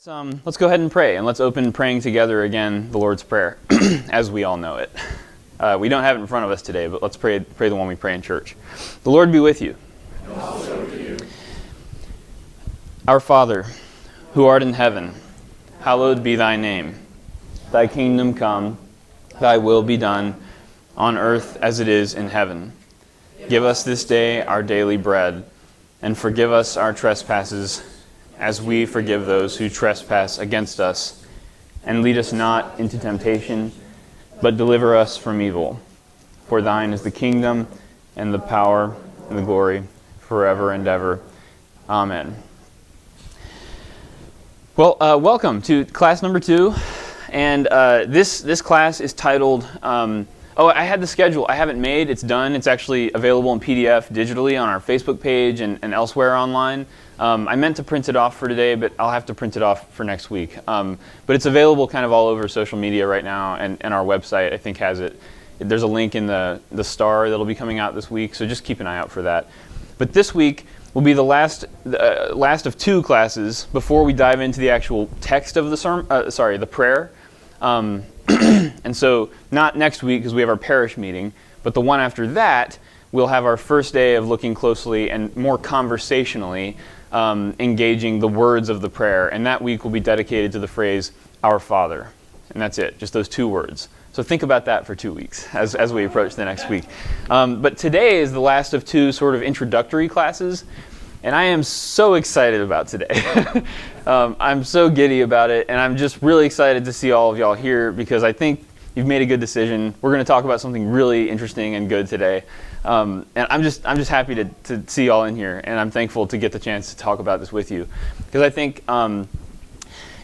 Let's go ahead and pray, and let's open praying together again the Lord's Prayer, as we all know it. We don't have it in front of us today, but let's pray the one we pray in church. The Lord be with you. And also with you. Our Father, who art in heaven, hallowed be thy name. Thy kingdom come, thy will be done, on earth as it is in heaven. Give us this day our daily bread, and forgive us our trespasses, as we forgive those who trespass against us. And lead us not into temptation, but deliver us from evil. For thine is the kingdom, and the power, and the glory, forever and ever. Amen. Well, welcome to class number 2. And this class is titled... I had the schedule. I haven't made. It's done. It's actually available in PDF digitally on our Facebook page and elsewhere online. I meant to print it off for today, but I'll have to print it off for next week. But it's available kind of all over social media right now, and our website, I think, has it. There's a link in the Star that'll be coming out this week, so just keep an eye out for that. But this week will be the last of 2 classes before we dive into the actual text of the prayer. And so not next week because we have our parish meeting, but the one after that, we'll have our first day of looking closely and more conversationally engaging the words of the prayer. And that week will be dedicated to the phrase, Our Father. And that's it, just those 2 words. So think about that for 2 weeks as we approach the next week. But today is the last of 2 sort of introductory classes. And I am so excited about today. I'm so giddy about it, and I'm just really excited to see all of y'all here because I think you've made a good decision. We're going to talk about something really interesting and good today. And I'm just happy to see y'all in here, and I'm thankful to get the chance to talk about this with you. Because I think,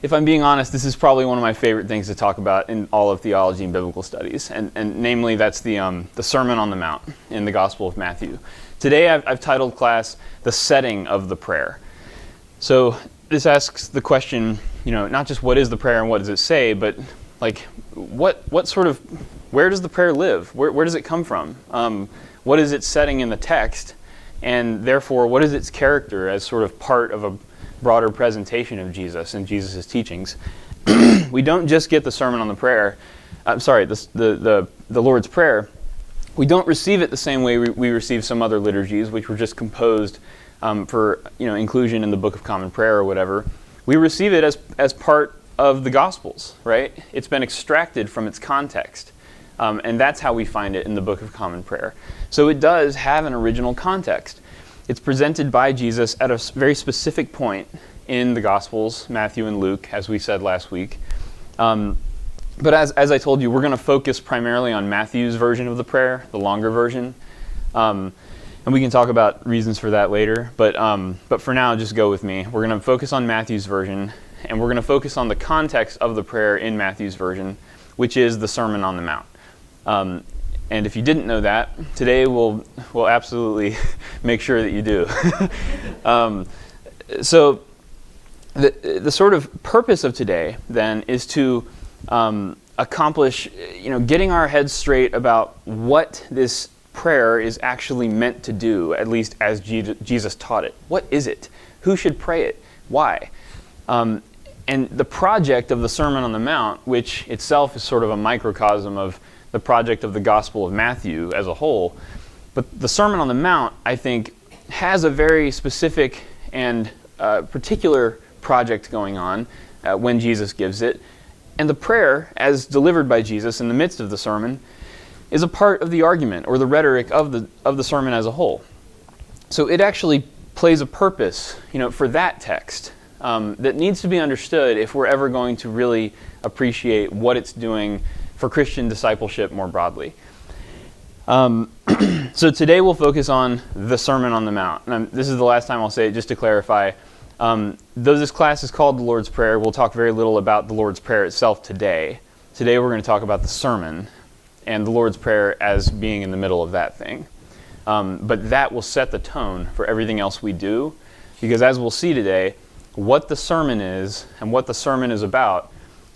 if I'm being honest, this is probably one of my favorite things to talk about in all of theology and biblical studies. And namely, that's the Sermon on the Mount in the Gospel of Matthew. Today I've titled class, The Setting of the Prayer. So this asks the question, not just what is the prayer and what does it say, but like what sort of, where does the prayer live? Where does it come from? What is its setting in the text? And therefore, what is its character as sort of part of a broader presentation of Jesus and Jesus' teachings? We don't just get the Sermon on the Prayer, the Lord's Prayer. We don't receive it the same way we receive some other liturgies, which were just composed for inclusion in the Book of Common Prayer or whatever. We receive it as part of the Gospels, right? It's been extracted from its context, and that's how we find it in the Book of Common Prayer. So it does have an original context. It's presented by Jesus at a very specific point in the Gospels, Matthew and Luke, as we said last week. But as I told you, we're going to focus primarily on Matthew's version of the prayer, the longer version. And we can talk about reasons for that later. But for now, just go with me. We're going to focus on Matthew's version, and we're going to focus on the context of the prayer in Matthew's version, which is the Sermon on the Mount. And if you didn't know that, today we'll absolutely make sure that you do. So the sort of purpose of today, then, is to accomplish, getting our heads straight about what this prayer is actually meant to do, at least as Jesus taught it. What is it? Who should pray it? Why? And the project of the Sermon on the Mount, which itself is sort of a microcosm of the project of the Gospel of Matthew as a whole, but the Sermon on the Mount, I think, has a very specific and particular project going on when Jesus gives it. And the prayer, as delivered by Jesus in the midst of the sermon, is a part of the argument or the rhetoric of the sermon as a whole. So it actually plays a purpose, for that text that needs to be understood if we're ever going to really appreciate what it's doing for Christian discipleship more broadly. So today we'll focus on the Sermon on the Mount. And this is the last time I'll say it, just to clarify. Though this class is called the Lord's Prayer, we'll talk very little about the Lord's Prayer itself today. Today we're going to talk about the sermon and the Lord's Prayer as being in the middle of that thing. But that will set the tone for everything else we do, because as we'll see today, what the sermon is and what the sermon is about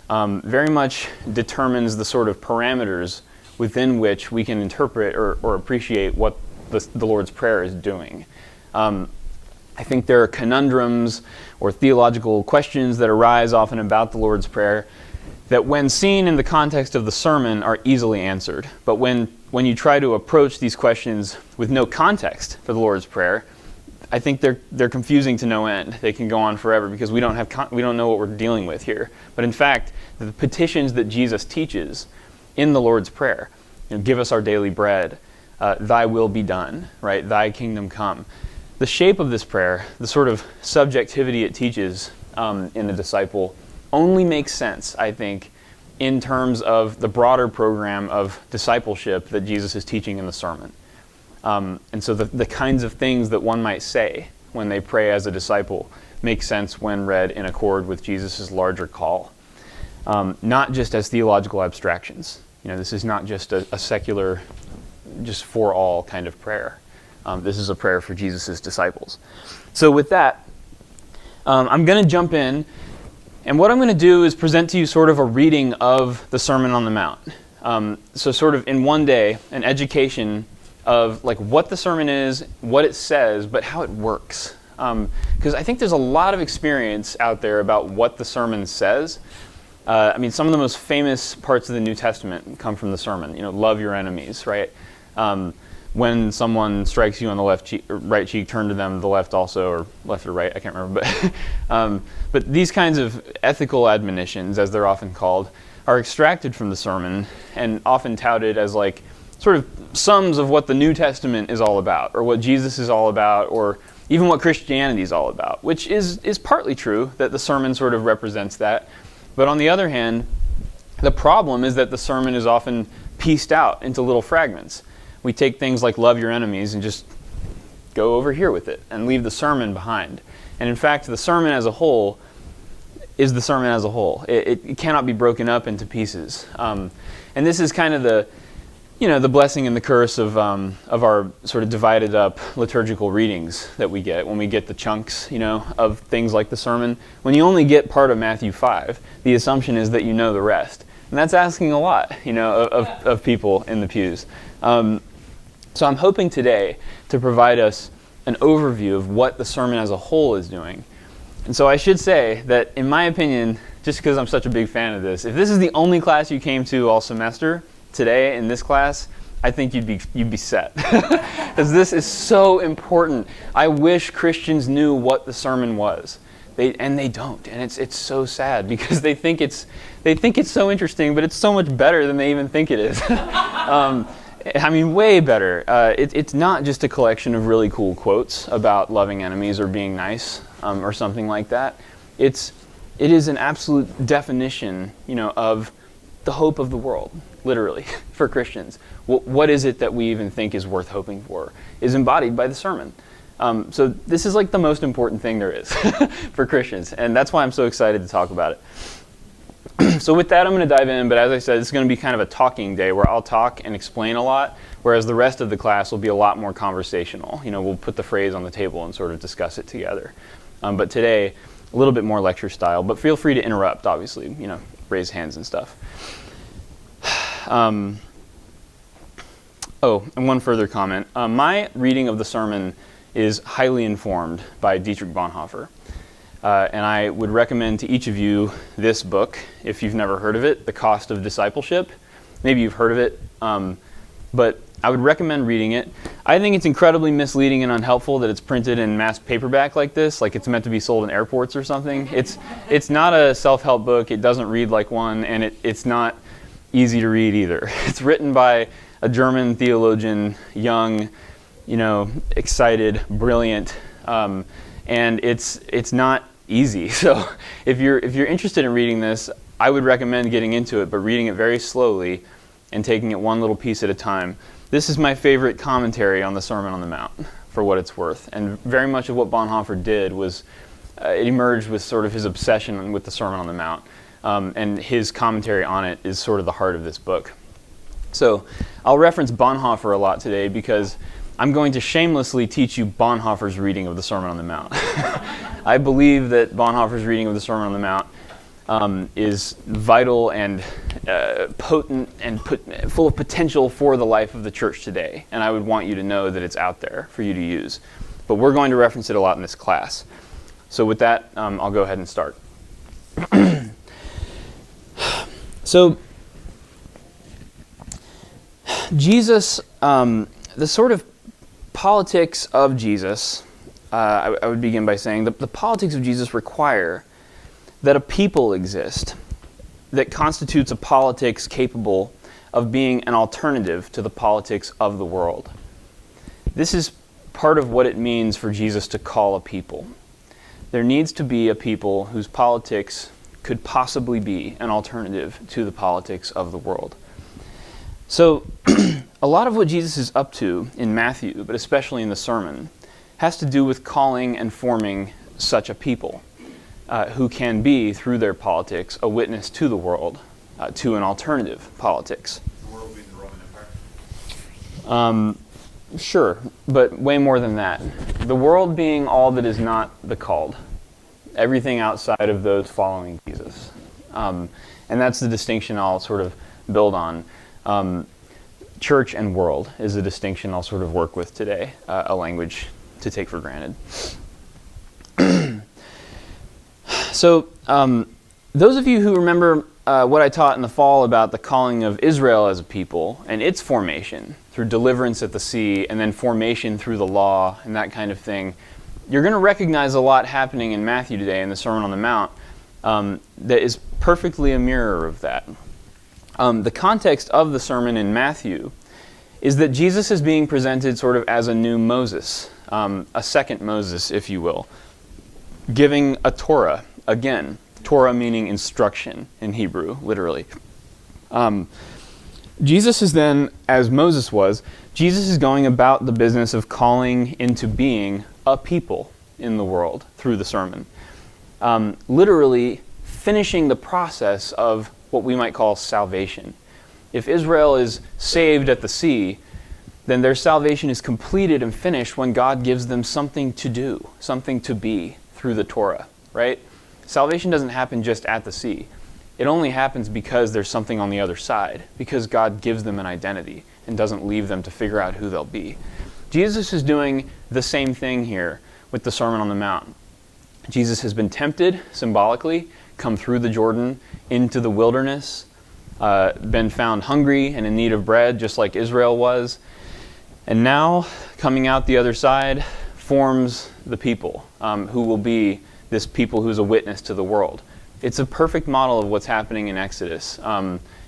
very much determines the sort of parameters within which we can interpret or appreciate what the Lord's Prayer is doing. I think there are conundrums or theological questions that arise often about the Lord's Prayer that when seen in the context of the sermon are easily answered. But when you try to approach these questions with no context for the Lord's Prayer, I think they're confusing to no end. They can go on forever because we don't know what we're dealing with here. But in fact, the petitions that Jesus teaches in the Lord's Prayer, give us our daily bread, thy will be done, right? Thy kingdom come. The shape of this prayer, the sort of subjectivity it teaches in the disciple, only makes sense, I think, in terms of the broader program of discipleship that Jesus is teaching in the sermon. And so the kinds of things that one might say when they pray as a disciple make sense when read in accord with Jesus' larger call. Not just as theological abstractions. This is not just a secular, just for all kind of prayer. This is a prayer for Jesus' disciples. So with that, I'm going to jump in, and what I'm going to do is present to you sort of a reading of the Sermon on the Mount. So sort of in one day, an education of like what the sermon is, what it says, but how it works. Because I think there's a lot of experience out there about what the sermon says. Some of the most famous parts of the New Testament come from the sermon. Love your enemies, right? When someone strikes you on the left cheek, or right cheek, turn to them the left also, or left or right, I can't remember. But these kinds of ethical admonitions, as they're often called, are extracted from the sermon and often touted as like sort of sums of what the New Testament is all about, or what Jesus is all about, or even what Christianity is all about, which is partly true, that the sermon sort of represents that. But on the other hand, the problem is that the sermon is often pieced out into little fragments. We take things like love your enemies and just go over here with it and leave the sermon behind. And in fact, the sermon as a whole is the sermon as a whole. It cannot be broken up into pieces. And this is kind of the blessing and the curse of our sort of divided up liturgical readings that we get when we get the chunks, of things like the sermon. When you only get part of Matthew 5, the assumption is that you know the rest. And that's asking a lot, of people in the pews. So I'm hoping today to provide us an overview of what the sermon as a whole is doing. And so I should say that, in my opinion, just because I'm such a big fan of this, if this is the only class you came to all semester, today in this class, I think you'd be set. Because this is so important. I wish Christians knew what the sermon was. They don't, and it's so sad because they think it's so interesting, but it's so much better than they even think it is. Way better. It's not just a collection of really cool quotes about loving enemies or being nice or something like that. It is an absolute definition, of the hope of the world, literally, for Christians. What is it that we even think is worth hoping for is embodied by the sermon. So this is like the most important thing there is for Christians, and that's why I'm so excited to talk about it. So with that, I'm going to dive in, but as I said, it's going to be kind of a talking day where I'll talk and explain a lot, whereas the rest of the class will be a lot more conversational. We'll put the phrase on the table and sort of discuss it together. But today, a little bit more lecture style, but feel free to interrupt, obviously, raise hands and stuff. And one further comment. My reading of the sermon is highly informed by Dietrich Bonhoeffer. And I would recommend to each of you this book, if you've never heard of it, The Cost of Discipleship. Maybe you've heard of it, but I would recommend reading it. I think it's incredibly misleading and unhelpful that it's printed in mass paperback like this, like it's meant to be sold in airports or something. It's not a self-help book. It doesn't read like one, and it's not easy to read either. It's written by a German theologian, young, excited, brilliant, and it's not easy. So if you're interested in reading this, I would recommend getting into it, but reading it very slowly and taking it one little piece at a time. This is my favorite commentary on the Sermon on the Mount, for what it's worth. And very much of what Bonhoeffer did was, it emerged with sort of his obsession with the Sermon on the Mount. And his commentary on it is sort of the heart of this book. So I'll reference Bonhoeffer a lot today because I'm going to shamelessly teach you Bonhoeffer's reading of the Sermon on the Mount. I believe that Bonhoeffer's reading of the Sermon on the Mount is vital and potent and full of potential for the life of the church today. And I would want you to know that it's out there for you to use. but we're going to reference it a lot in this class. So with that, I'll go ahead and start. So, Jesus, the sort of politics of Jesus, I would begin by saying the politics of Jesus require that a people exist that constitutes a politics capable of being an alternative to the politics of the world. This is part of what it means for Jesus to call a people. There needs to be a people whose politics could possibly be an alternative to the politics of the world. So, a lot of what Jesus is up to in Matthew, but especially in the sermon, has to do with calling and forming such a people who can be, through their politics, a witness to the world, to an alternative politics. The world being the Roman Empire? Sure, but way more than that. The world being all that is not the called. Everything outside of those following Jesus. And that's the distinction I'll sort of build on. Church and world is a distinction I'll sort of work with today, a language to take for granted. So, those of you who remember what I taught in the fall about the calling of Israel as a people and its formation through deliverance at the sea and then formation through the law and that kind of thing, you're going to recognize a lot happening in Matthew today in the Sermon on the Mount that is perfectly a mirror of that. The context of the sermon in Matthew is that Jesus is being presented sort of as a new Moses, a second Moses, if you will, giving a Torah, again, Torah meaning instruction in Hebrew, literally. Jesus is then, as Moses was, Jesus is going about the business of calling into being a people in the world through the sermon. Literally finishing the process of what we might call salvation. If Israel is saved at the sea, then their salvation is completed and finished when God gives them something to do, something to be through the Torah, right? Salvation doesn't happen just at the sea. It only happens because there's something on the other side, because God gives them an identity and doesn't leave them to figure out who they'll be. Jesus is doing the same thing here with the Sermon on the Mount. Jesus has been tempted, symbolically, come through the Jordan into the wilderness, been found hungry and in need of bread, just like Israel was, and now, coming out the other side, forms the people who will be this people who's a witness to the world. It's a perfect model of what's happening in Exodus,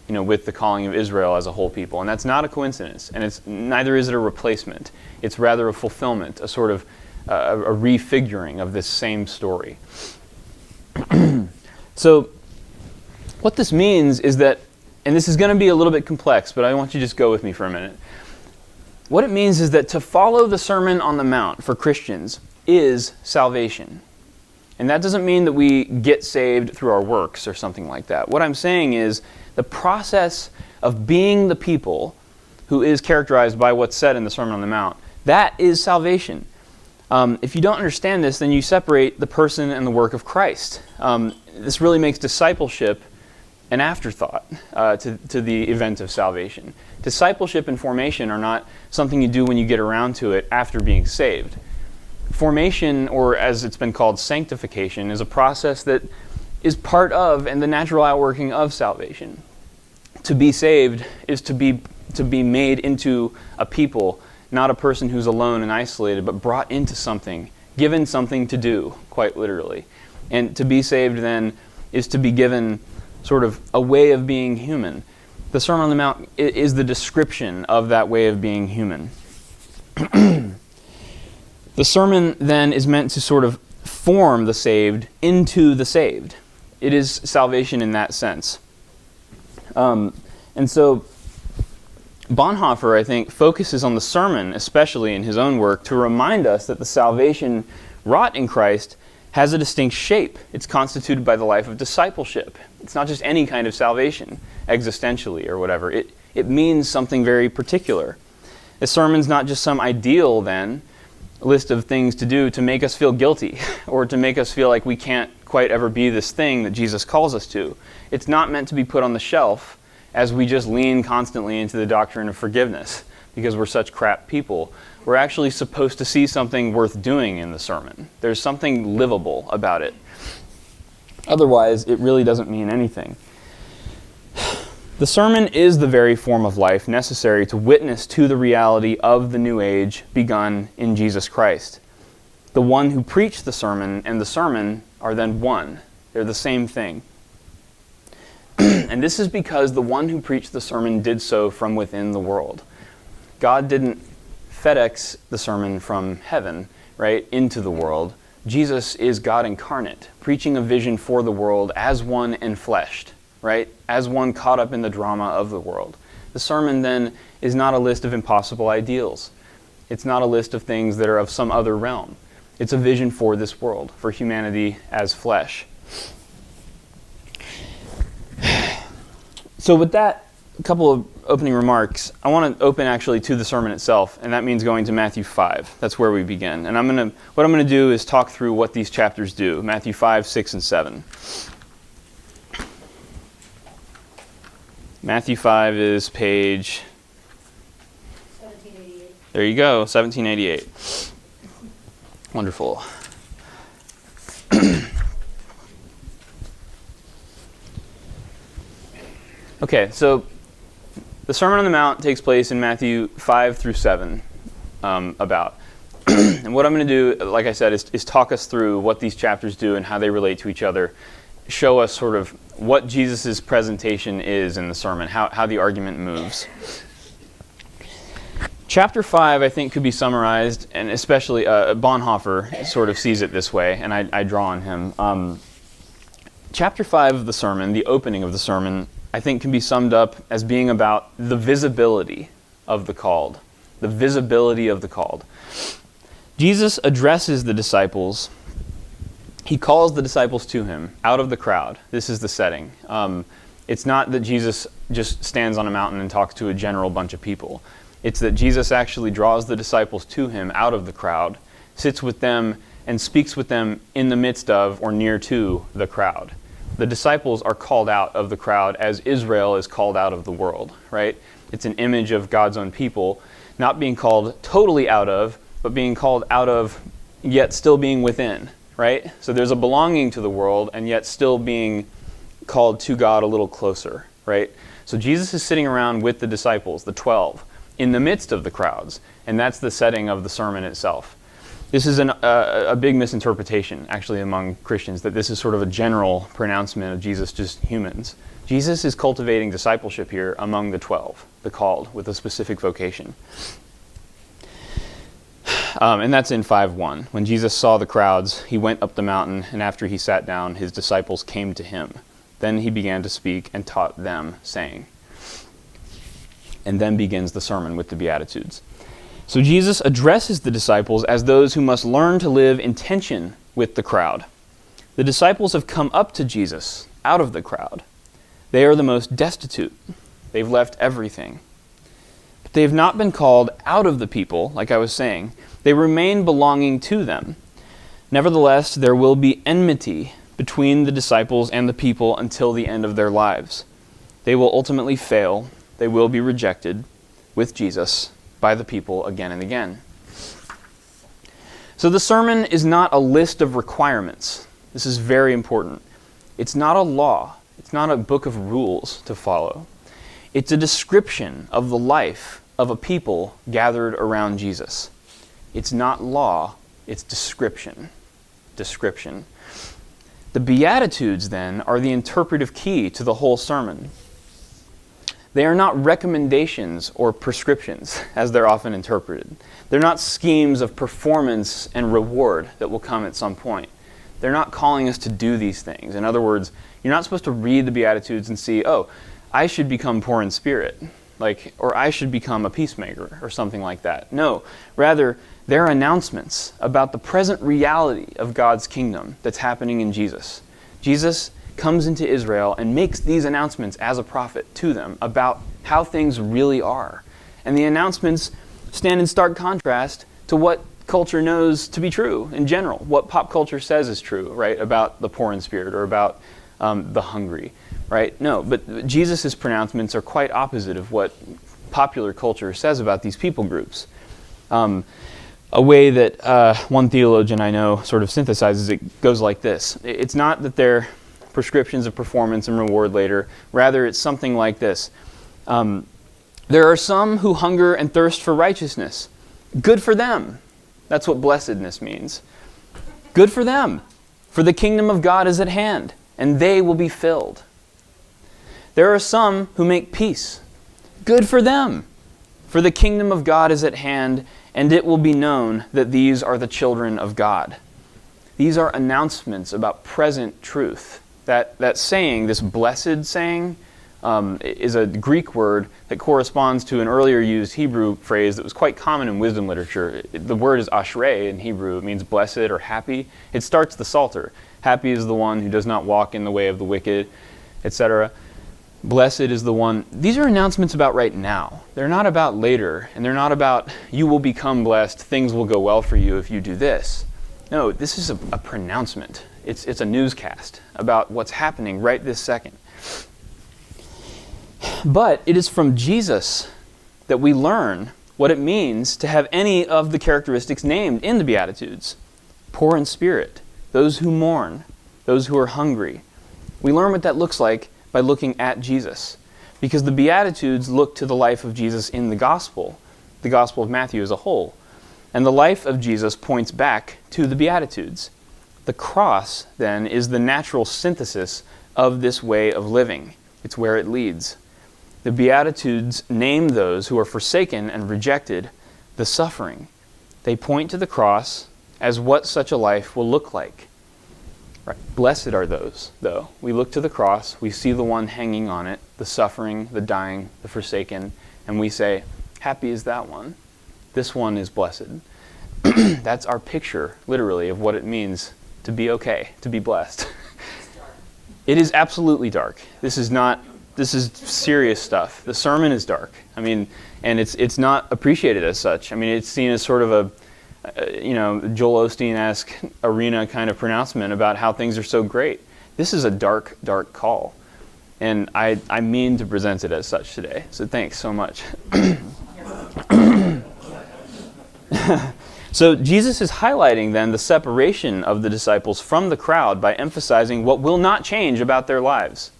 with the calling of Israel as a whole people. And that's not a coincidence, and neither is it a replacement. It's rather a fulfillment, a sort of a refiguring of this same story. So, what this means is that, and this is going to be a little bit complex, but I want you to just go with me for a minute. What it means is that to follow the Sermon on the Mount for Christians is salvation. And that doesn't mean that we get saved through our works or something like that. What I'm saying is the process of being the people who is characterized by what's said in the Sermon on the Mount, that is salvation. If you don't understand this, then you separate the person and the work of Christ. This really makes discipleship an afterthought to the event of salvation. Discipleship and formation are not something you do when you get around to it after being saved. Formation, or as it's been called, sanctification, is a process that is part of and the natural outworking of salvation. To be saved is to be made into a people, not a person who's alone and isolated, but brought into something, given something to do, quite literally. And to be saved then is to be given sort of a way of being human. The Sermon on the Mount is the description of that way of being human. The sermon then is meant to sort of form the saved into the saved. It is salvation in that sense. And so Bonhoeffer, I think, focuses on the sermon, especially in his own work, to remind us that the salvation wrought in Christ has a distinct shape. It's constituted by the life of discipleship. It's not just any kind of salvation, existentially or whatever. It means something very particular. The sermon's not just some ideal, then, list of things to do to make us feel guilty or to make us feel like we can't quite ever be this thing that Jesus calls us to. It's not meant to be put on the shelf as we just lean constantly into the doctrine of forgiveness, because we're such crap people. We're actually supposed to see something worth doing in the sermon. There's something livable about it. Otherwise, it really doesn't mean anything. The sermon is the very form of life necessary to witness to the reality of the new age begun in Jesus Christ. The one who preached the sermon and the sermon are then one. They're the same thing. And this is because the one who preached the sermon did so from within the world. God didn't FedEx the sermon from heaven, right, into the world. Jesus is God incarnate, preaching a vision for the world as one enfleshed, right, as one caught up in the drama of the world. The sermon then is not a list of impossible ideals. It's not a list of things that are of some other realm. It's a vision for this world, for humanity as flesh. So with that, a couple of opening remarks. I want to open actually to the sermon itself, and that means going to Matthew 5. That's where we begin. And what I'm going to do is talk through what these chapters do, Matthew 5, 6, and 7. Matthew 5 is page 1788. There you go, 1788. Wonderful. Okay, so the Sermon on the Mount takes place in Matthew 5 through 7, about. And what I'm going to do, like I said, is talk us through what these chapters do and how they relate to each other, show us sort of what Jesus' presentation is in the sermon, how the argument moves. Chapter 5, I think, could be summarized, and especially Bonhoeffer sort of sees it this way, and I draw on him. Chapter 5 of the sermon, the opening of the sermon, I think can be summed up as being about the visibility of the called. The visibility of the called. Jesus addresses the disciples. He calls the disciples to him out of the crowd. This is the setting. It's not that Jesus just stands on a mountain and talks to a general bunch of people. It's that Jesus actually draws the disciples to him out of the crowd, sits with them, and speaks with them in the midst of or near to the crowd. The disciples are called out of the crowd as Israel is called out of the world, right? It's an image of God's own people, not being called totally out of, but being called out of, yet still being within, right? So there's a belonging to the world, and yet still being called to God a little closer, right? So Jesus is sitting around with the disciples, the 12, in the midst of the crowds, and that's the setting of the sermon itself. This is a big misinterpretation, actually, among Christians, that this is sort of a general pronouncement of Jesus just humans. Jesus is cultivating discipleship here among the 12, the called, with a specific vocation. And that's in 5:1. When Jesus saw the crowds, he went up the mountain, and after he sat down, his disciples came to him. Then he began to speak and taught them, saying. And then begins the sermon with the Beatitudes. So Jesus addresses the disciples as those who must learn to live in tension with the crowd. The disciples have come up to Jesus out of the crowd. They are the most destitute. They've left everything. But they have not been called out of the people, like I was saying. They remain belonging to them. Nevertheless, there will be enmity between the disciples and the people until the end of their lives. They will ultimately fail. They will be rejected with Jesus by the people again and again. So the sermon is not a list of requirements. This is very important. It's not a law. It's not a book of rules to follow. It's a description of the life of a people gathered around Jesus. It's not law, it's description. Description. The Beatitudes, then, are the interpretive key to the whole sermon. They are not recommendations or prescriptions, as they're often interpreted. They're not schemes of performance and reward that will come at some point. They're not calling us to do these things. In other words, you're not supposed to read the Beatitudes and see, oh, I should become poor in spirit, or I should become a peacemaker, or something like that. No, rather, they're announcements about the present reality of God's kingdom that's happening in Jesus. Jesus comes into Israel and makes these announcements as a prophet to them about how things really are. And the announcements stand in stark contrast to what culture knows to be true in general, what pop culture says is true, right, about the poor in spirit or about the hungry, right? No, but Jesus' pronouncements are quite opposite of what popular culture says about these people groups. A way that one theologian I know sort of synthesizes it goes like this. It's not that they're prescriptions of performance and reward later. Rather, it's something like this. There are some who hunger and thirst for righteousness. Good for them. That's what blessedness means. Good for them. For the kingdom of God is at hand, and they will be filled. There are some who make peace. Good for them. For the kingdom of God is at hand, and it will be known that these are the children of God. These are announcements about present truth. That saying, this blessed saying, is a Greek word that corresponds to an earlier used Hebrew phrase that was quite common in wisdom literature. The word is ashrei in Hebrew. It means blessed or happy. It starts the Psalter. Happy is the one who does not walk in the way of the wicked, etc. Blessed is the one. These are announcements about right now. They're not about later, and they're not about you will become blessed, things will go well for you if you do this. No, this is a pronouncement. It's a newscast about what's happening right this second. But it is from Jesus that we learn what it means to have any of the characteristics named in the Beatitudes. Poor in spirit, those who mourn, those who are hungry. We learn what that looks like by looking at Jesus. Because the Beatitudes look to the life of Jesus in the Gospel of Matthew as a whole. And the life of Jesus points back to the Beatitudes. The cross, then, is the natural synthesis of this way of living. It's where it leads. The Beatitudes name those who are forsaken and rejected the suffering. They point to the cross as what such a life will look like. Right. Blessed are those, though. We look to the cross, we see the one hanging on it, the suffering, the dying, the forsaken, and we say, happy is that one. This one is blessed. That's our picture, literally, of what it means to be okay, to be blessed. It is absolutely dark. This is serious stuff. The sermon is dark. I mean, and it's not appreciated as such. I mean, it's seen as sort of a Joel Osteen-esque arena kind of pronouncement about how things are so great. This is a dark, dark call. And I mean to present it as such today. So thanks so much. So Jesus is highlighting then the separation of the disciples from the crowd by emphasizing what will not change about their lives.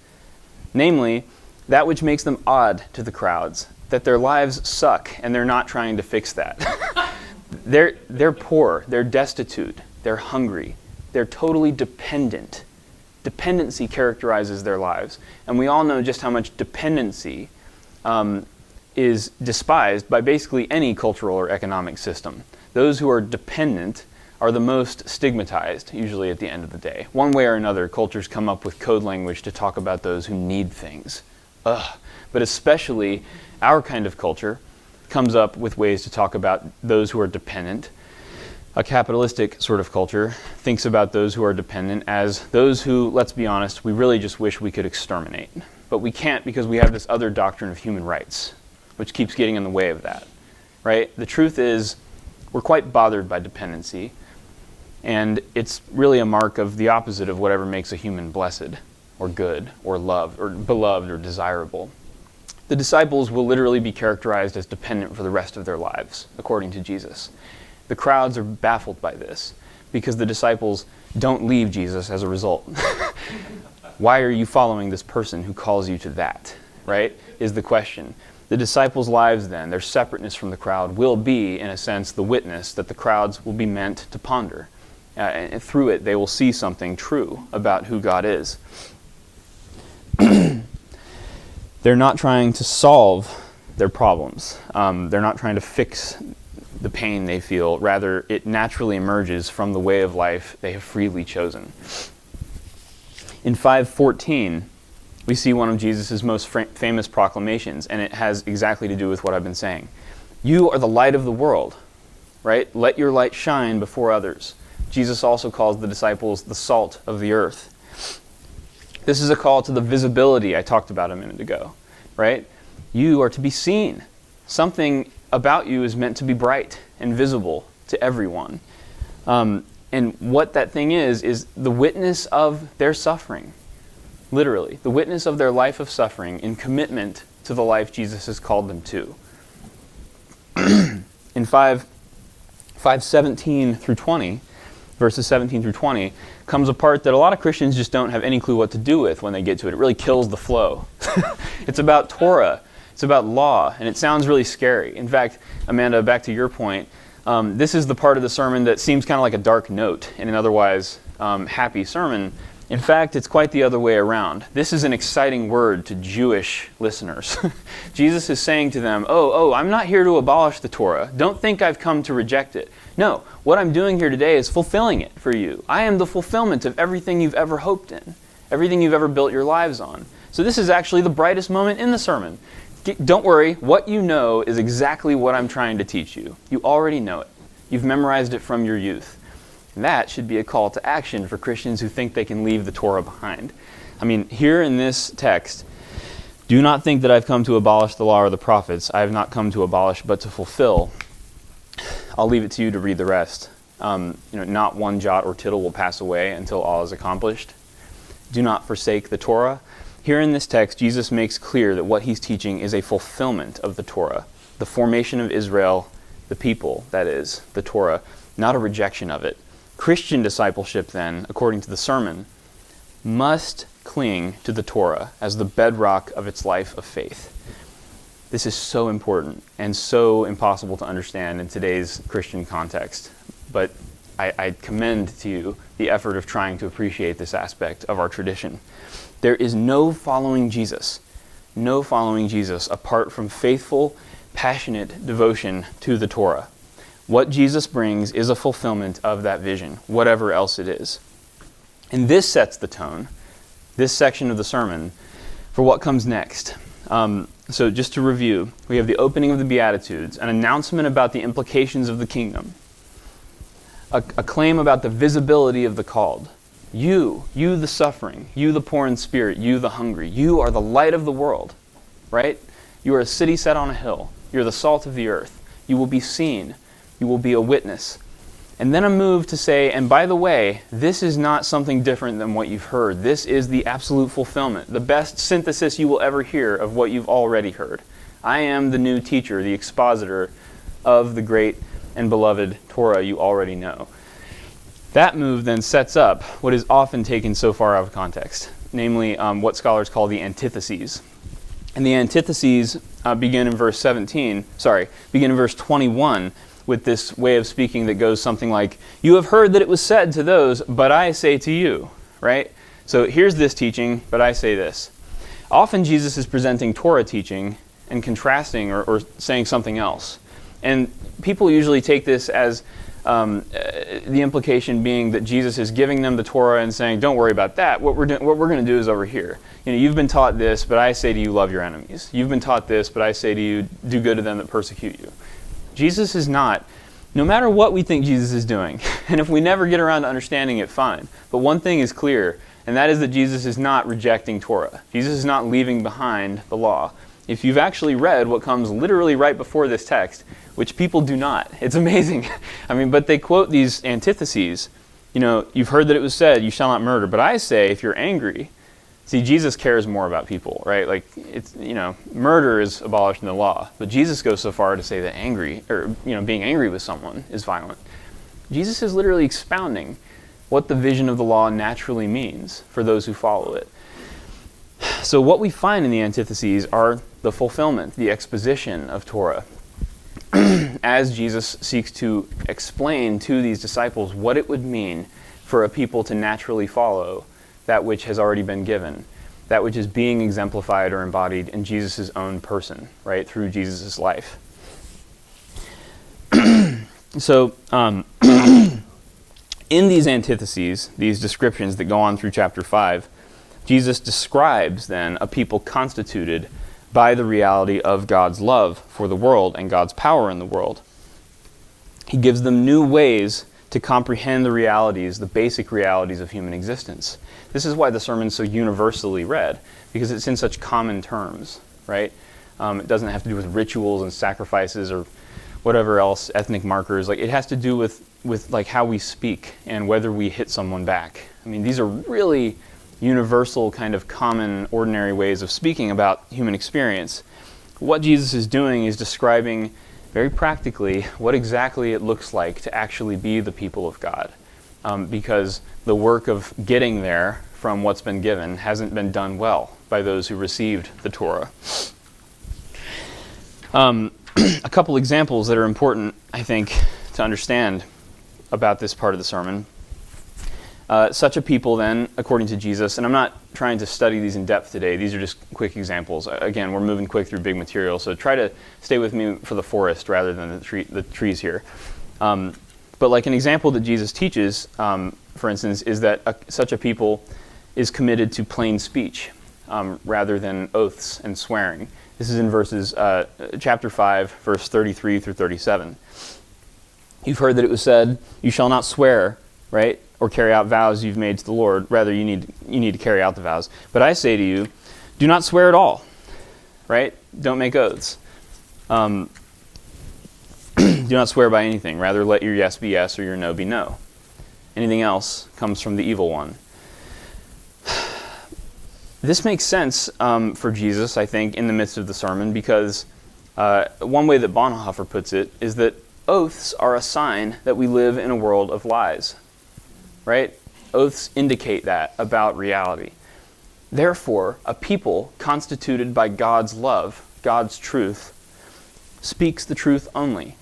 Namely, that which makes them odd to the crowds, that their lives suck and they're not trying to fix that. They're poor, they're destitute, they're hungry, they're totally dependent. Dependency characterizes their lives. And we all know just how much dependency is despised by basically any cultural or economic system. Those who are dependent are the most stigmatized, usually at the end of the day. One way or another, cultures come up with code language to talk about those who need things. Ugh. But especially our kind of culture comes up with ways to talk about those who are dependent. A capitalistic sort of culture thinks about those who are dependent as those who, let's be honest, we really just wish we could exterminate. But we can't because we have this other doctrine of human rights, which keeps getting in the way of that, right? The truth is, we're quite bothered by dependency, and it's really a mark of the opposite of whatever makes a human blessed, or good, or loved, or beloved, or desirable. The disciples will literally be characterized as dependent for the rest of their lives, according to Jesus. The crowds are baffled by this, because the disciples don't leave Jesus as a result. Why are you following this person who calls you to that, right, is the question. The disciples' lives then, their separateness from the crowd, will be, in a sense, the witness that the crowds will be meant to ponder. And through it, they will see something true about who God is. They're not trying to solve their problems. They're not trying to fix the pain they feel. Rather, it naturally emerges from the way of life they have freely chosen. In 5:14, we see one of Jesus' most famous proclamations, and it has exactly to do with what I've been saying. You are the light of the world, right? Let your light shine before others. Jesus also calls the disciples the salt of the earth. This is a call to the visibility I talked about a minute ago, right? You are to be seen. Something about you is meant to be bright and visible to everyone. And what that thing is the witness of their suffering. Literally, the witness of their life of suffering in commitment to the life Jesus has called them to. In 5:17 through 20, verses 17 through 20, comes a part that a lot of Christians just don't have any clue what to do with when they get to it. It really kills the flow. It's about Torah. It's about law, and it sounds really scary. In fact, Amanda, back to your point, this is the part of the sermon that seems kind of like a dark note in an otherwise happy sermon. In fact, it's quite the other way around. This is an exciting word to Jewish listeners. Jesus is saying to them, I'm not here to abolish the Torah. Don't think I've come to reject it. No, what I'm doing here today is fulfilling it for you. I am the fulfillment of everything you've ever hoped in, everything you've ever built your lives on. So this is actually the brightest moment in the sermon. Don't worry, what you know is exactly what I'm trying to teach you. You already know it. You've memorized it from your youth. And that should be a call to action for Christians who think they can leave the Torah behind. I mean, here in this text, do not think that I've come to abolish the law or the prophets. I have not come to abolish, but to fulfill. I'll leave it to you to read the rest. Not one jot or tittle will pass away until all is accomplished. Do not forsake the Torah. Here in this text, Jesus makes clear that what he's teaching is a fulfillment of the Torah, the formation of Israel, the people, that is, the Torah, not a rejection of it. Christian discipleship, then, according to the sermon, must cling to the Torah as the bedrock of its life of faith. This is so important and so impossible to understand in today's Christian context. But I commend to you the effort of trying to appreciate this aspect of our tradition. There is no following Jesus apart from faithful, passionate devotion to the Torah. What Jesus brings is a fulfillment of that vision, whatever else it is. And this sets the tone, this section of the sermon, for what comes next. So just to review, we have the opening of the Beatitudes, an announcement about the implications of the kingdom, a claim about the visibility of the called. You the suffering, you the poor in spirit, you the hungry, you are the light of the world, right? You are a city set on a hill. You're the salt of the earth. You will be seen. You will be a witness. And then a move to say, and by the way, this is not something different than what you've heard. This is the absolute fulfillment, the best synthesis you will ever hear of what you've already heard. I am the new teacher, the expositor of the great and beloved Torah you already know. That move then sets up what is often taken so far out of context, namely what scholars call the antitheses. And the antitheses begin in verse 21, with this way of speaking that goes something like, you have heard that it was said to those, but I say to you, right? So here's this teaching, but I say this. Often Jesus is presenting Torah teaching and contrasting or saying something else. And people usually take this as the implication being that Jesus is giving them the Torah and saying, don't worry about that. What we're going to do is over here. You've been taught this, but I say to you, love your enemies. You've been taught this, but I say to you, do good to them that persecute you. Jesus is not, no matter what we think Jesus is doing, and if we never get around to understanding it, fine. But one thing is clear, and that is that Jesus is not rejecting Torah. Jesus is not leaving behind the law. If you've actually read what comes literally right before this text, which people do not, it's amazing. But they quote these antitheses. You've heard that it was said, you shall not murder. But I say, if you're angry, see, Jesus cares more about people, right? Murder is abolished in the law, but Jesus goes so far to say that being angry with someone is violent. Jesus is literally expounding what the vision of the law naturally means for those who follow it. So what we find in the antitheses are the fulfillment, the exposition of Torah, as Jesus seeks to explain to these disciples what it would mean for a people to naturally follow that which has already been given, that which is being exemplified or embodied in Jesus' own person, right, through Jesus' life. So, in these antitheses, these descriptions that go on through chapter 5, Jesus describes then a people constituted by the reality of God's love for the world and God's power in the world. He gives them new ways to comprehend the realities, the basic realities of human existence. This is why the sermon's so universally read, because it's in such common terms, right? It doesn't have to do with rituals and sacrifices or whatever else, ethnic markers. It has to do with how we speak and whether we hit someone back. These are really universal kind of common, ordinary ways of speaking about human experience. what Jesus is doing is describing very practically what exactly it looks like to actually be the people of God. Because the work of getting there from what's been given hasn't been done well by those who received the Torah. A couple examples that are important, I think, to understand about this part of the sermon. Such a people then, according to Jesus, and I'm not trying to study these in depth today, these are just quick examples. Again, we're moving quick through big material, so try to stay with me for the forest rather than the trees here. But like an example that Jesus teaches, for instance, is that such a people is committed to plain speech rather than oaths and swearing. This is in verses chapter 5, verse 33 through 37. You've heard that it was said, "You shall not swear," right? Or carry out vows you've made to the Lord. Rather, you need to carry out the vows. But I say to you, do not swear at all, right? Don't make oaths. Do not swear by anything. Rather, let your yes be yes or your no be no. Anything else comes from the evil one. This makes sense for Jesus, I think, in the midst of the sermon, because one way that Bonhoeffer puts it is that oaths are a sign that we live in a world of lies. Right? Oaths indicate that about reality. Therefore, a people constituted by God's love, God's truth, speaks the truth only,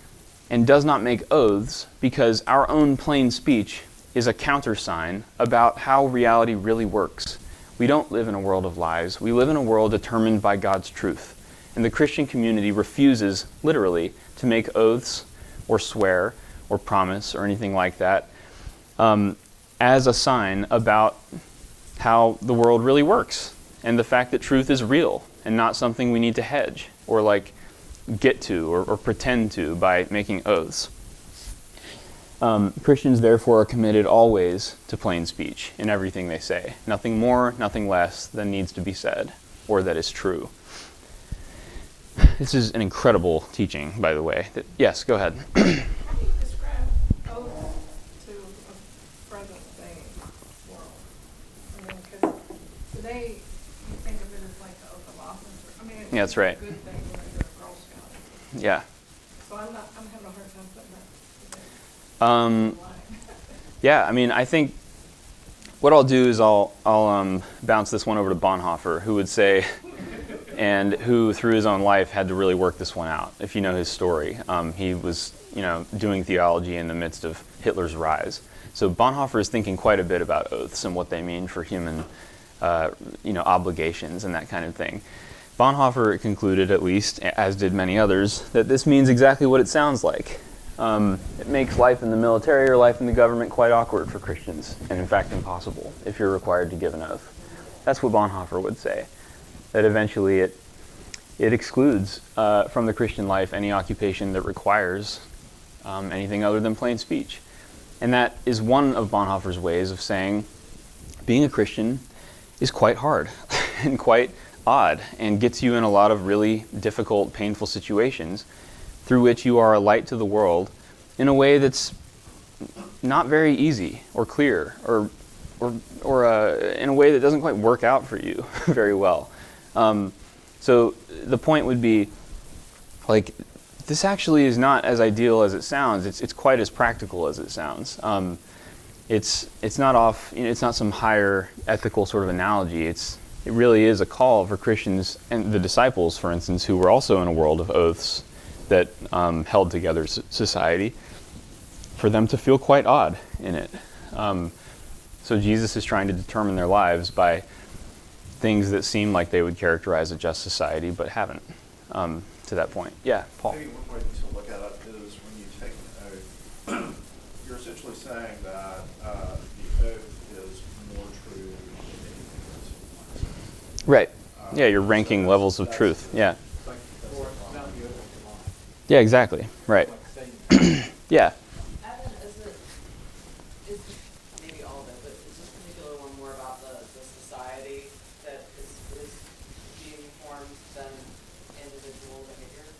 and does not make oaths, because our own plain speech is a countersign about how reality really works. We don't live in a world of lies. We live in a world determined by God's truth. And the Christian community refuses, literally, to make oaths or swear or promise or anything like that as a sign about how the world really works and the fact that truth is real and not something we need to hedge or like get to or pretend to by making oaths. Christians therefore are committed always to plain speech in everything they say. Nothing more, nothing less than needs to be said or that is true. This is an incredible teaching, by the way. Yes, go ahead. How do you describe oath to a present-day world? I mean, because today you think of it as like the oath of office. I mean, it's Yeah, that's right. a good thing when you're a Girl Scout. Yeah. So I'm having a hard time putting that today. Yeah, I mean, I think what I'll do is I'll bounce this one over to Bonhoeffer, who would say, and who through his own life had to really work this one out. If you know his story, he was doing theology in the midst of Hitler's rise. So Bonhoeffer is thinking quite a bit about oaths and what they mean for human, obligations and that kind of thing. Bonhoeffer concluded, at least, as did many others, that this means exactly what it sounds like. It makes life in the military or life in the government quite awkward for Christians, and in fact impossible if you're required to give an oath. That's what Bonhoeffer would say, that eventually it excludes from the Christian life any occupation that requires anything other than plain speech. And that is one of Bonhoeffer's ways of saying being a Christian is quite hard and quite odd and gets you in a lot of really difficult, painful situations through which you are a light to the world in a way that's not very easy or clear or in a way that doesn't quite work out for you very well. So the point would be, like, this actually is not as ideal as it sounds. It's quite as practical as it sounds. It's not off. It's not some higher ethical sort of analogy. It really is a call for Christians and the disciples, for instance, who were also in a world of oaths that held together society, for them to feel quite odd in it. So Jesus is trying to determine their lives by things that seem like they would characterize a just society, but haven't to that point. Yeah, Paul. Maybe one way to look at it is when you take an oath, you're essentially saying that the oath is more true than anything else. Right. Yeah, you're ranking So levels of truth. Yeah. Like, Or it's not the oath of law. Yeah, exactly. Right. Like saying, Yeah. Evan, is maybe all of it, but is this particular one more about the society that is being formed than individual behavior?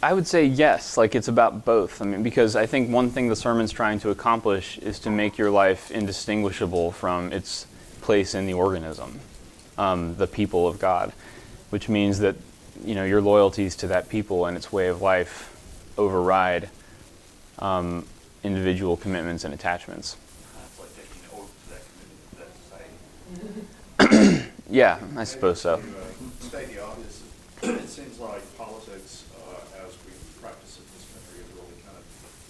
I would say yes, like it's about both. I mean, because I think one thing the sermon's trying to accomplish is to make your life indistinguishable from its place in the organism. the people of God, which means that your loyalties to that people and its way of life override individual commitments and attachments. It's like taking an oath to that community, that society. Yeah, I suppose so. To state the obvious, it seems like politics, as we practice it in this country, has really kind of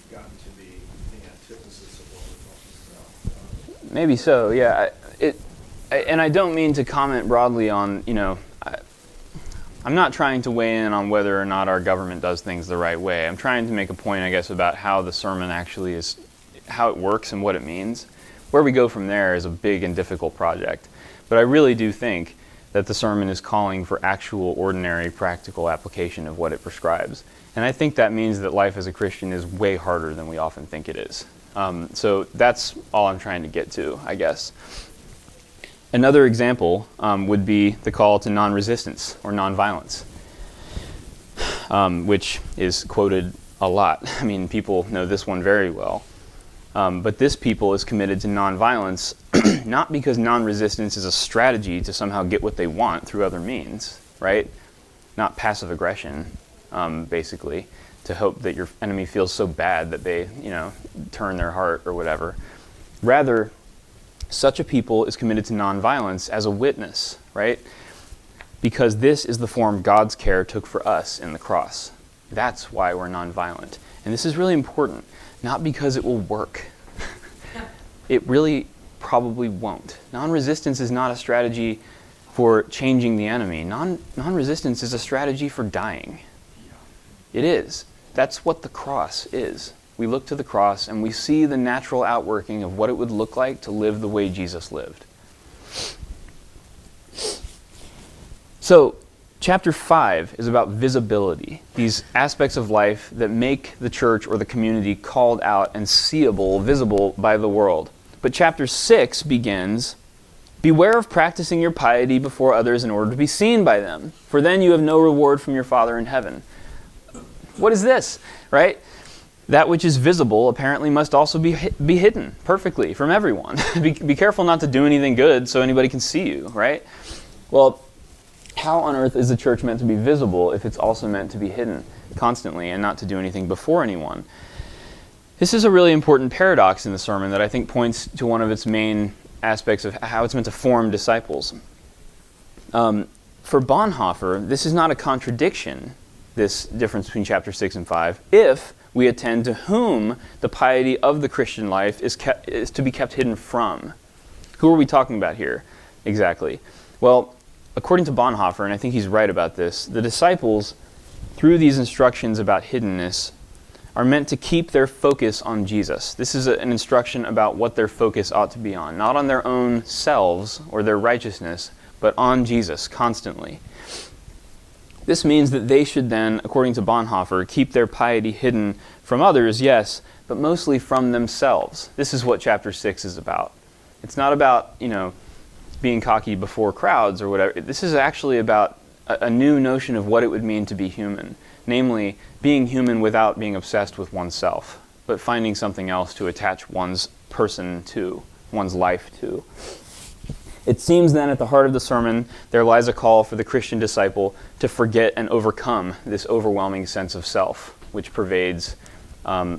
gotten to be the antithesis of what we're talking about. Maybe so, yeah. And I don't mean to comment broadly on, I'm not trying to weigh in on whether or not our government does things the right way. I'm trying to make a point, I guess, about how the sermon actually is, how it works and what it means. Where we go from there is a big and difficult project. But I really do think that the sermon is calling for actual, ordinary, practical application of what it prescribes. And I think that means that life as a Christian is way harder than we often think it is. So that's all I'm trying to get to, I guess. Another example would be the call to non-resistance or non-violence, which is quoted a lot. I mean, people know this one very well. But this people is committed to non-violence, not because non-resistance is a strategy to somehow get what they want through other means, right? Not passive aggression, basically, to hope that your enemy feels so bad that they, turn their heart or whatever. Rather, such a people is committed to non-violence as a witness, right? Because this is the form God's care took for us in the cross. That's why we're non-violent. And this is really important. Not because it will work. It really probably won't. Non-resistance is not a strategy for changing the enemy. Non-resistance is a strategy for dying. It is. That's what the cross is. We look to the cross and we see the natural outworking of what it would look like to live the way Jesus lived. So, Chapter 5 is about visibility, these aspects of life that make the church or the community called out and seeable, visible by the world. But chapter 6 begins, "Beware of practicing your piety before others in order to be seen by them, for then you have no reward from your Father in heaven." What is this, right? That which is visible apparently must also be hidden perfectly from everyone. Be careful not to do anything good so anybody can see you, right? Well, how on earth is the church meant to be visible if it's also meant to be hidden constantly and not to do anything before anyone? This is a really important paradox in the sermon that I think points to one of its main aspects of how it's meant to form disciples. For Bonhoeffer, this is not a contradiction, this difference between chapter 6 and 5, if we attend to whom the piety of the Christian life is to be kept hidden from. Who are we talking about here exactly? Well, according to Bonhoeffer, and I think he's right about this, the disciples, through these instructions about hiddenness, are meant to keep their focus on Jesus. This is an instruction about what their focus ought to be on, not on their own selves or their righteousness, but on Jesus constantly. This means that they should then, according to Bonhoeffer, keep their piety hidden from others, yes, but mostly from themselves. This is what chapter 6 is about. It's not about, being cocky before crowds or whatever. This is actually about a new notion of what it would mean to be human. Namely, being human without being obsessed with oneself, but finding something else to attach one's person to, one's life to. It seems then at the heart of the sermon, there lies a call for the Christian disciple to forget and overcome this overwhelming sense of self, which pervades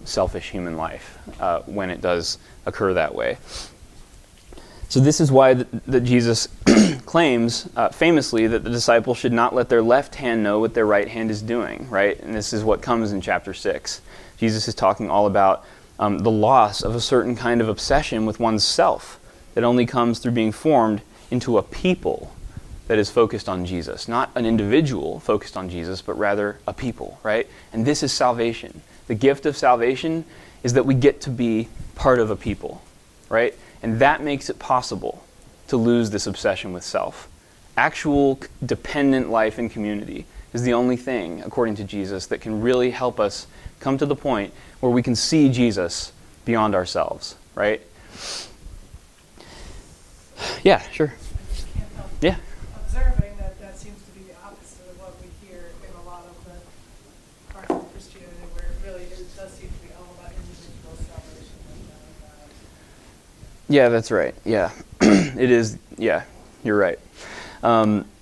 selfish human life when it does occur that way. So this is why that Jesus claims famously that the disciples should not let their left hand know what their right hand is doing, right? And this is what comes in chapter 6. Jesus is talking all about the loss of a certain kind of obsession with one's self that only comes through being formed into a people that is focused on Jesus. Not an individual focused on Jesus, but rather a people, right? And this is salvation. The gift of salvation is that we get to be part of a people, right? And that makes it possible to lose this obsession with self. Actual dependent life in community is the only thing, according to Jesus, that can really help us come to the point where we can see Jesus beyond ourselves, right? Yeah, sure. I just can't help Yeah. observing that seems to be the opposite of what we hear in a lot of the parts of Christianity, where it really does seem to be all about individual salvation. Yeah, that's right. Yeah, it is. Yeah, you're right.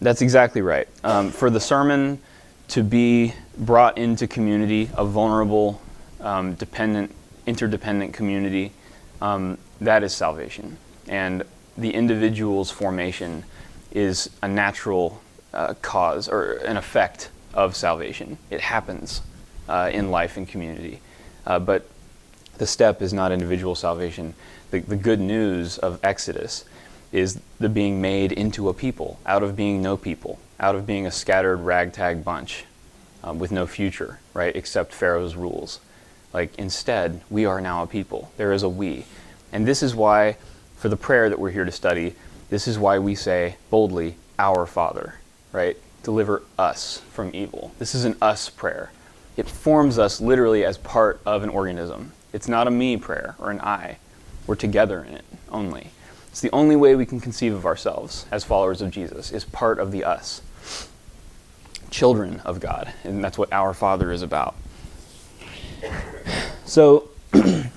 That's exactly right. For the sermon to be brought into community, a vulnerable, interdependent community, that is salvation. And the individual's formation is a natural cause or an effect of salvation. It happens in life and community. But the step is not individual salvation. The good news of Exodus is the being made into a people, out of being no people, out of being a scattered ragtag bunch with no future, right, except Pharaoh's rules. Like, instead, we are now a people. There is a we. And this is why, for the prayer that we're here to study, this is why we say boldly, Our Father, right? Deliver us from evil. This is an us prayer. It forms us literally as part of an organism. It's not a me prayer or an I. We're together in it only. It's the only way we can conceive of ourselves as followers of Jesus, is part of the us. Children of God. And that's what Our Father is about. So, the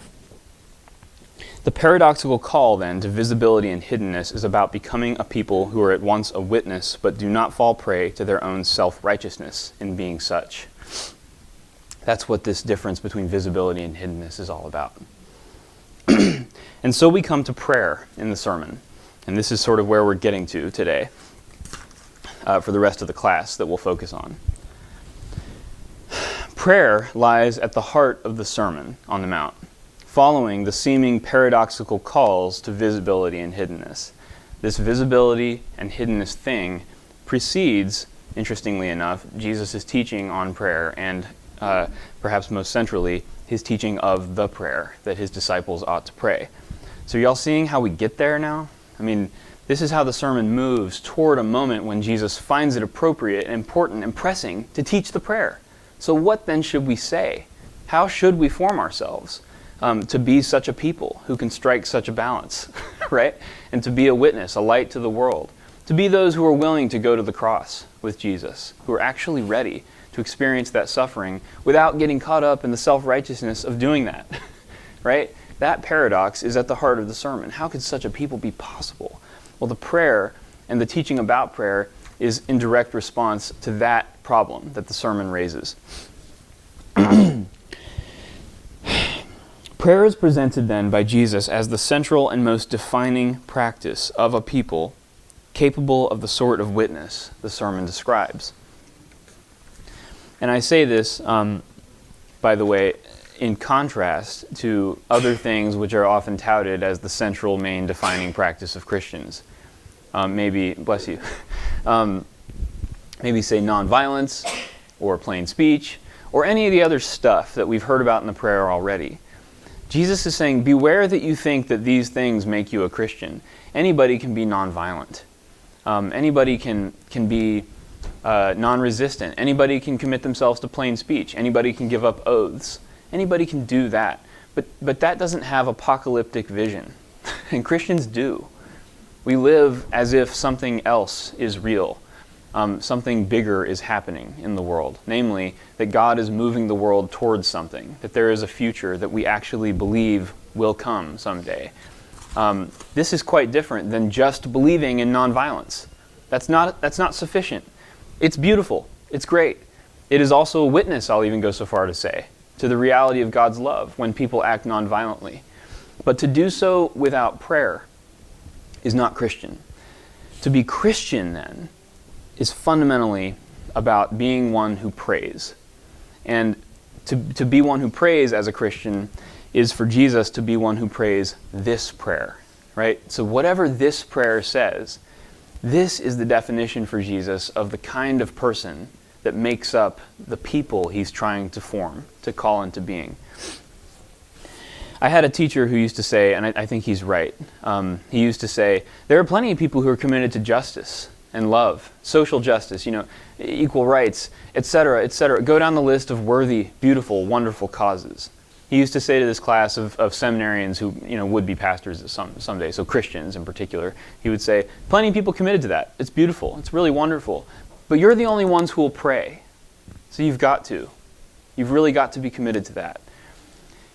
paradoxical call, then, to visibility and hiddenness is about becoming a people who are at once a witness but do not fall prey to their own self-righteousness in being such. That's what this difference between visibility and hiddenness is all about. And so we come to prayer in the sermon. And this is sort of where we're getting to today for the rest of the class that we'll focus on. Prayer lies at the heart of the Sermon on the Mount, following the seeming paradoxical calls to visibility and hiddenness. This visibility and hiddenness thing precedes, interestingly enough, Jesus' teaching on prayer and perhaps most centrally, his teaching of the prayer that his disciples ought to pray. So y'all seeing how we get there now? I mean, this is how the sermon moves toward a moment when Jesus finds it appropriate and important and pressing to teach the prayer. So what then should we say? How should we form ourselves to be such a people who can strike such a balance, right? And to be a witness, a light to the world. To be those who are willing to go to the cross with Jesus, who are actually ready to experience that suffering without getting caught up in the self-righteousness of doing that, right? That paradox is at the heart of the sermon. How could such a people be possible? Well, the prayer and the teaching about prayer is in direct response to that problem that the sermon raises. Prayer is presented then by Jesus as the central and most defining practice of a people capable of the sort of witness the sermon describes. And I say this, by the way, in contrast to other things which are often touted as the central, main, defining practice of Christians. Maybe, bless you, maybe say nonviolence, or plain speech, or any of the other stuff that we've heard about in the prayer already. Jesus is saying, beware that you think that these things make you a Christian. Anybody can be nonviolent. Anybody can be non-resistant. Anybody can commit themselves to plain speech. Anybody can give up oaths. Anybody can do that. But that doesn't have apocalyptic vision. And Christians do. We live as if something else is real. Something bigger is happening in the world. Namely, that God is moving the world towards something. That there is a future that we actually believe will come someday. This is quite different than just believing in nonviolence. That's not sufficient. It's beautiful. It's great. It is also a witness, I'll even go so far to say, to the reality of God's love when people act nonviolently. But to do so without prayer is not Christian. To be Christian, then, is fundamentally about being one who prays. And to be one who prays as a Christian is for Jesus to be one who prays this prayer, right? So whatever this prayer says, this is the definition for Jesus of the kind of person that makes up the people he's trying to form, to call into being. I had a teacher who used to say, and I think he's right, he used to say, there are plenty of people who are committed to justice and love, social justice, equal rights, etc., etc. Go down the list of worthy, beautiful, wonderful causes. He used to say to this class of seminarians who would be pastors someday, so Christians in particular, he would say, plenty of people committed to that. It's beautiful. It's really wonderful. But you're the only ones who will pray. So you've got to. You've really got to be committed to that.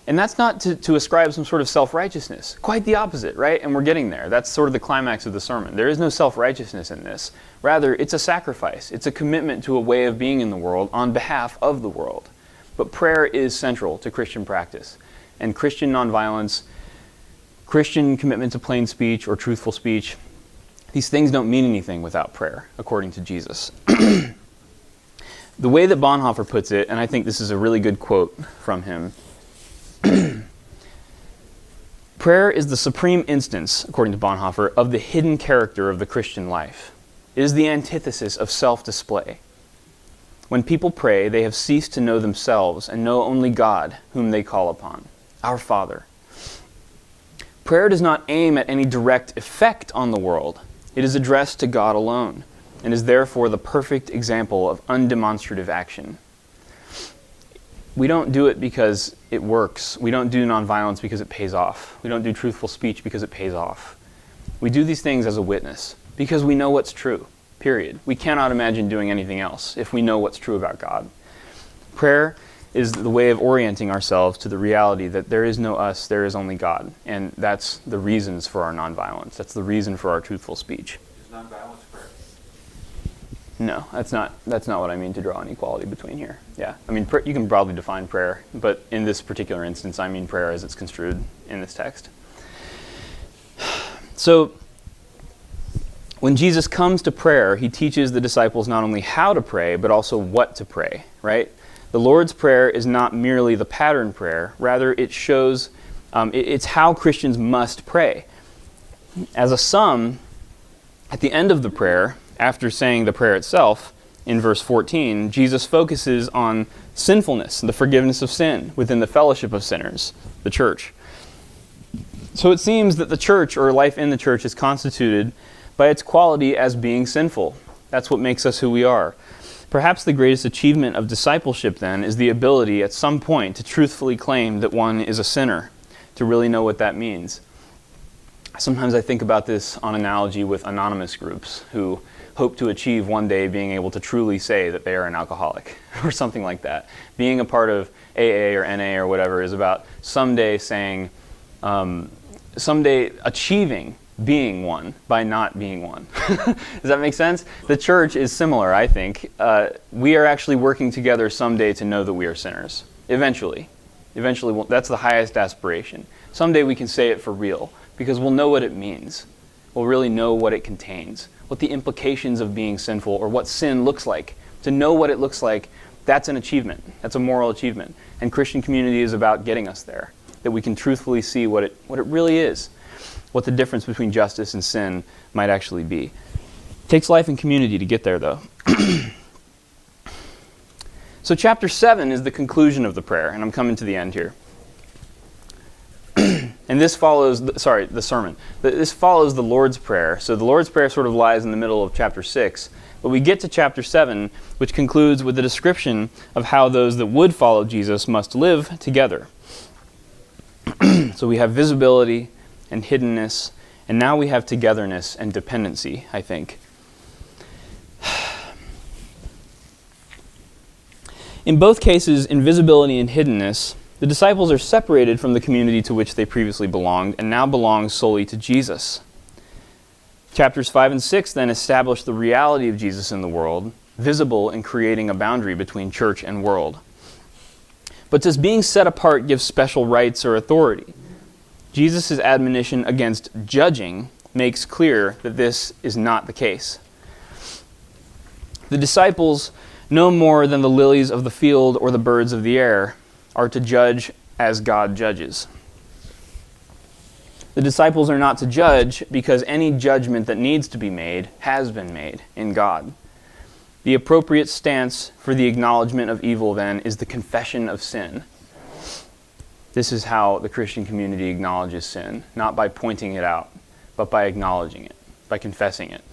And that's not to ascribe some sort of self-righteousness. Quite the opposite, right? And we're getting there. That's sort of the climax of the sermon. There is no self-righteousness in this. Rather, it's a sacrifice. It's a commitment to a way of being in the world on behalf of the world. But prayer is central to Christian practice. And Christian nonviolence, Christian commitment to plain speech or truthful speech, these things don't mean anything without prayer, according to Jesus. The way that Bonhoeffer puts it, and I think this is a really good quote from him, prayer is the supreme instance, according to Bonhoeffer, of the hidden character of the Christian life. It is the antithesis of self-display. When people pray, they have ceased to know themselves and know only God, whom they call upon, our Father. Prayer does not aim at any direct effect on the world. It is addressed to God alone, and is therefore the perfect example of undemonstrative action. We don't do it because it works. We don't do nonviolence because it pays off. We don't do truthful speech because it pays off. We do these things as a witness, because we know what's true, period. We cannot imagine doing anything else if we know what's true about God. Prayer is the way of orienting ourselves to the reality that there is no us, there is only God. And that's the reasons for our nonviolence. That's the reason for our truthful speech. Is nonviolence prayer? No, that's not what I mean to draw an equality between here. Yeah, I mean, you can broadly define prayer, but in this particular instance, I mean prayer as it's construed in this text. So, when Jesus comes to prayer, he teaches the disciples not only how to pray, but also what to pray, right? The Lord's Prayer is not merely the pattern prayer. Rather, it shows, it's how Christians must pray. As a sum, at the end of the prayer, after saying the prayer itself, in verse 14, Jesus focuses on sinfulness, the forgiveness of sin within the fellowship of sinners, the church. So it seems that the church, or life in the church, is constituted by its quality as being sinful. That's what makes us who we are. Perhaps the greatest achievement of discipleship, then, is the ability at some point to truthfully claim that one is a sinner, to really know what that means. Sometimes I think about this on analogy with anonymous groups who hope to achieve one day being able to truly say that they are an alcoholic or something like that. Being a part of AA or NA or whatever is about someday saying, someday achieving being one by not being one. Does that make sense? The church is similar, I think. We are actually working together someday to know that we are sinners. Eventually. Eventually, that's the highest aspiration. Someday we can say it for real because we'll know what it means. We'll really know what it contains, what the implications of being sinful or what sin looks like. To know what it looks like, that's an achievement. That's a moral achievement. And Christian community is about getting us there, that we can truthfully see what it really is, what the difference between justice and sin might actually be. It takes life and community to get there, though. So chapter 7 is the conclusion of the prayer, and I'm coming to the end here. And this follows, the sermon. This follows the Lord's Prayer. So the Lord's Prayer sort of lies in the middle of chapter 6. But we get to chapter 7, which concludes with the description of how those that would follow Jesus must live together. So we have visibility and hiddenness, and now we have togetherness and dependency, I think. In both cases, invisibility and hiddenness, the disciples are separated from the community to which they previously belonged and now belong solely to Jesus. Chapters 5 and 6 then establish the reality of Jesus in the world, visible in creating a boundary between church and world. But does being set apart give special rights or authority? Jesus' admonition against judging makes clear that this is not the case. The disciples, no more than the lilies of the field or the birds of the air, are to judge as God judges. The disciples are not to judge because any judgment that needs to be made has been made in God. The appropriate stance for the acknowledgement of evil, then, is the confession of sin. This is how the Christian community acknowledges sin, not by pointing it out, but by acknowledging it, by confessing it.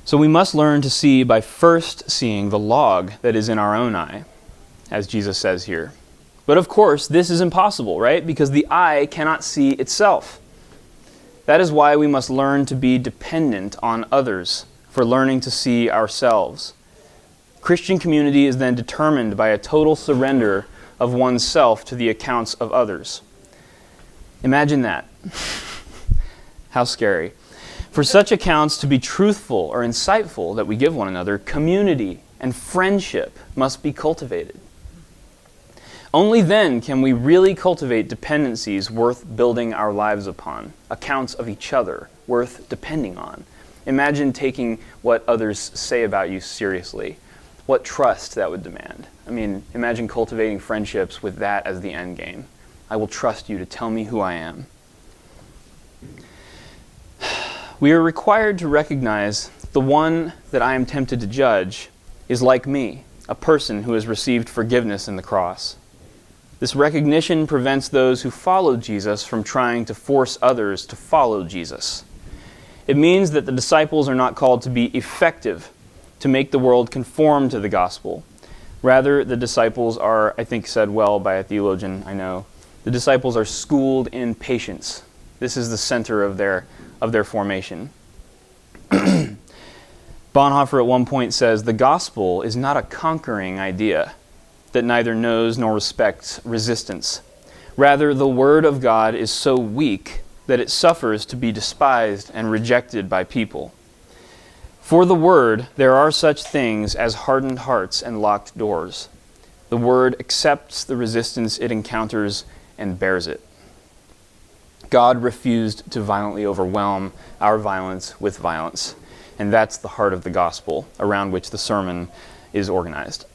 So we must learn to see by first seeing the log that is in our own eye, as Jesus says here. But of course, this is impossible, right? Because the eye cannot see itself. That is why we must learn to be dependent on others for learning to see ourselves. Christian community is then determined by a total surrender of oneself to the accounts of others. Imagine that. How scary. For such accounts to be truthful or insightful that we give one another, community and friendship must be cultivated. Only then can we really cultivate dependencies worth building our lives upon, accounts of each other worth depending on. Imagine taking what others say about you seriously. What trust that would demand. I mean, imagine cultivating friendships with that as the end game. I will trust you to tell me who I am. We are required to recognize the one that I am tempted to judge is like me, a person who has received forgiveness in the cross. This recognition prevents those who follow Jesus from trying to force others to follow Jesus. It means that the disciples are not called to be effective, to make the world conform to the gospel. Rather, the disciples are, I think said well by a theologian I know, the disciples are schooled in patience. This is the center of their formation. Bonhoeffer at one point says, the gospel is not a conquering idea that neither knows nor respects resistance. Rather, the word of God is so weak that it suffers to be despised and rejected by people. For the word, there are such things as hardened hearts and locked doors. The word accepts the resistance it encounters and bears it. God refused to violently overwhelm our violence with violence. And that's the heart of the gospel around which the sermon is organized.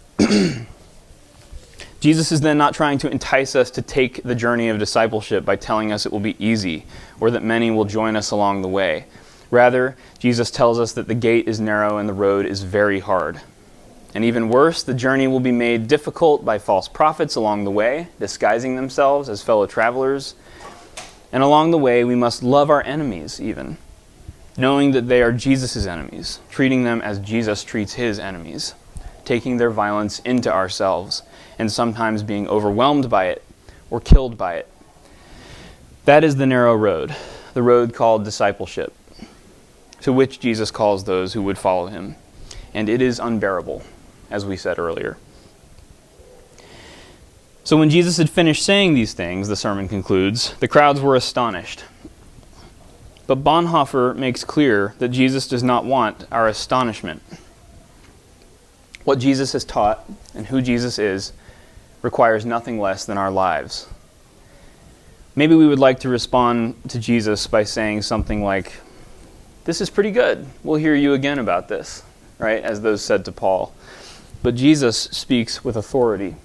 Jesus is then not trying to entice us to take the journey of discipleship by telling us it will be easy or that many will join us along the way. Rather, Jesus tells us that the gate is narrow and the road is very hard. And even worse, the journey will be made difficult by false prophets along the way, disguising themselves as fellow travelers. And along the way, we must love our enemies even, knowing that they are Jesus' enemies, treating them as Jesus treats his enemies, taking their violence into ourselves, and sometimes being overwhelmed by it or killed by it. That is the narrow road, the road called discipleship, to which Jesus calls those who would follow him. And it is unbearable, as we said earlier. So when Jesus had finished saying these things, the sermon concludes, the crowds were astonished. But Bonhoeffer makes clear that Jesus does not want our astonishment. What Jesus has taught and who Jesus is requires nothing less than our lives. Maybe we would like to respond to Jesus by saying something like, this is pretty good. We'll hear you again about this, right? As those said to Paul. But Jesus speaks with authority.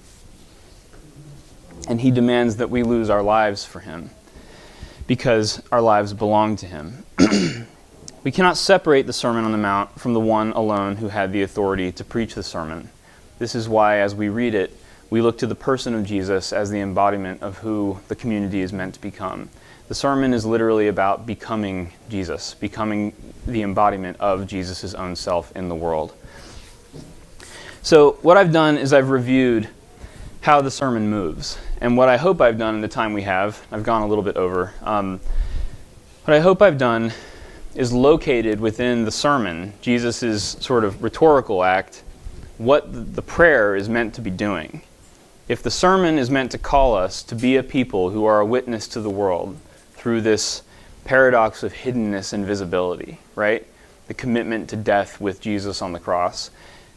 And he demands that we lose our lives for him, because our lives belong to him. We cannot separate the Sermon on the Mount from the one alone who had the authority to preach the sermon. This is why, as we read it, we look to the person of Jesus as the embodiment of who the community is meant to become. The sermon is literally about becoming Jesus, becoming the embodiment of Jesus' own self in the world. So what I've done is I've reviewed how the sermon moves. And what I hope I've done in the time we have, I've gone a little bit over, what I hope I've done is located within the sermon, Jesus' sort of rhetorical act, what the prayer is meant to be doing. If the sermon is meant to call us to be a people who are a witness to the world through this paradox of hiddenness and visibility, right? The commitment to death with Jesus on the cross,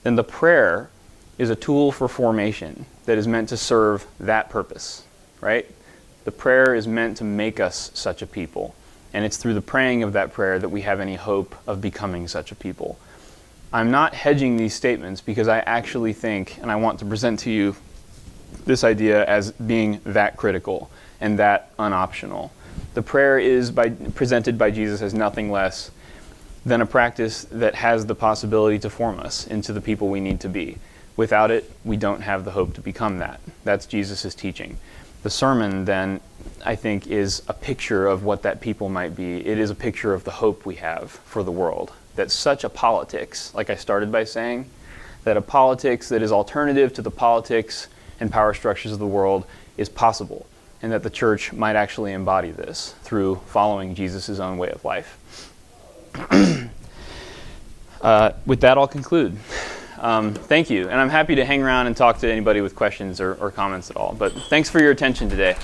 then the prayer is a tool for formation that is meant to serve that purpose, right? The prayer is meant to make us such a people. And it's through the praying of that prayer that we have any hope of becoming such a people. I'm not hedging these statements because I actually think, and I want to present to you this idea as being that critical and that unoptional. The prayer is presented by Jesus as nothing less than a practice that has the possibility to form us into the people we need to be. Without it, we don't have the hope to become that. That's Jesus' teaching. The sermon, then, I think, is a picture of what that people might be. It is a picture of the hope we have for the world. That such a politics, like I started by saying, that a politics that is alternative to the politics and power structures of the world is possible, and that the church might actually embody this through following Jesus' own way of life. With that, I'll conclude. Thank you, and I'm happy to hang around and talk to anybody with questions or comments at all. But thanks for your attention today.